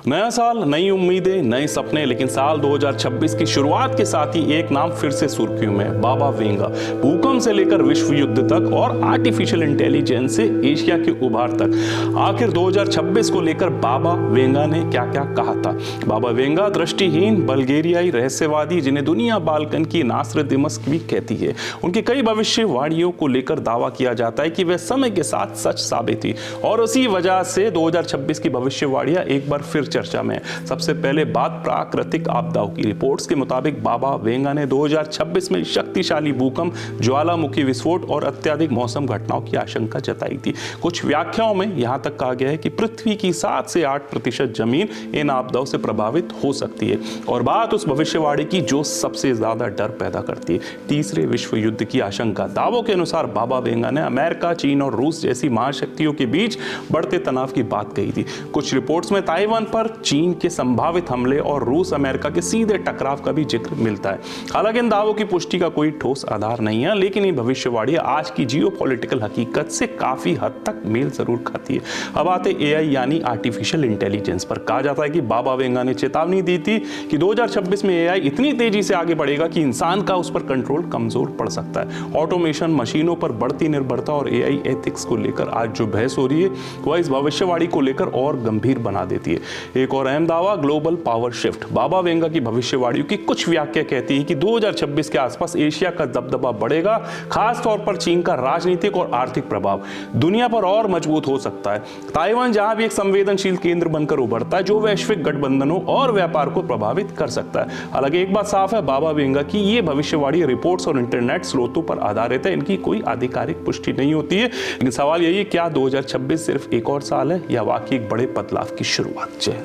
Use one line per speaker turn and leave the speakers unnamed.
नया साल, नई उम्मीदें, नए सपने, लेकिन साल 2026 की शुरुआत के साथ ही एक नाम फिर से सुर्खियों में, बाबा वेंगा। भूकंप से लेकर विश्व युद्ध तक और आर्टिफिशियल इंटेलिजेंस से एशिया के उभार तक, आखिर 2026 को लेकर बाबा वेंगा ने क्या क्या कहा था। बाबा वेंगा दृष्टिहीन बल्गेरियाई रहस्यवादी जिन्हें दुनिया बाल्कन की नास्र दिमश्क भी कहती है। उनकी कई भविष्यवाणियों को लेकर दावा किया जाता है कि वे समय के साथ सच साबित हुई और उसी वजह से 2026 की भविष्यवाणियां एक बार फिर चर्चा में। सबसे पहले बात प्राकृतिक आपदाओं की। रिपोर्ट्स के मुताबिक बाबा वेंगा ने 2026 में शक्तिशाली भूकंप, ज्वालामुखी विस्फोट और अत्यधिक मौसम घटनाओं की आशंका जताई थी। कुछ व्याख्याओं में यहां तक कहा गया है कि पृथ्वी की 7 से 8% जमीन इन आपदाओं से प्रभावित हो सकती है। और बात उस भविष्यवाणी की जो सबसे ज्यादा डर पैदा करती है, तीसरे विश्व युद्ध की आशंका। दावों के अनुसार बाबा वेंगा ने अमेरिका, चीन और रूस जैसी महाशक्तियों के बीच बढ़ते तनाव की बात कही थी। कुछ रिपोर्ट्स में ताइवान पर चीन के संभावित हमले और रूस अमेरिका के सीधे टकराव का भी जिक्र मिलता है। हालांकि इन दावों की पुष्टि का कोई ठोस आधार नहीं है, लेकिन ये भविष्यवाणी आज की जियोपॉलिटिकल हकीकत से काफी हद तक मेल जरूर खाती है। अब आते एआई यानी आर्टिफिशियल इंटेलिजेंस पर। कहा जाता है कि बाबा वेंगा ने चेतावनी दी थी कि 2026 में एआई इतनी तेजी से आगे बढ़ेगा कि इंसान का उस पर कंट्रोल कमजोर पड़ सकता है। ऑटोमेशन, मशीनों पर बढ़ती निर्भरता और एआई एथिक्स को लेकर आज जो बहस हो रही है वह इस भविष्यवाणी को लेकर और गंभीर बना देती है। एक और अहम दावा, ग्लोबल पावर शिफ्ट। बाबा वेंगा की भविष्यवाणियों की कुछ व्याख्या कहती है कि 2026 के आसपास एशिया का दबदबा बढ़ेगा, खास तौर पर चीन का राजनीतिक और आर्थिक प्रभाव दुनिया पर और मजबूत हो सकता है। ताइवान जहां भी एक संवेदनशील केंद्र बनकर उभरता है जो वैश्विक गठबंधनों और व्यापार को प्रभावित कर सकता है। हालांकि एक बात साफ है, बाबा वेंगा की ये भविष्यवाणी रिपोर्ट्स और इंटरनेट स्रोतों पर आधारित है, इनकी कोई आधिकारिक पुष्टि नहीं होती है। लेकिन सवाल यही है, क्या 2026 सिर्फ एक और साल है या वाकई एक बड़े बदलाव की शुरुआत। जय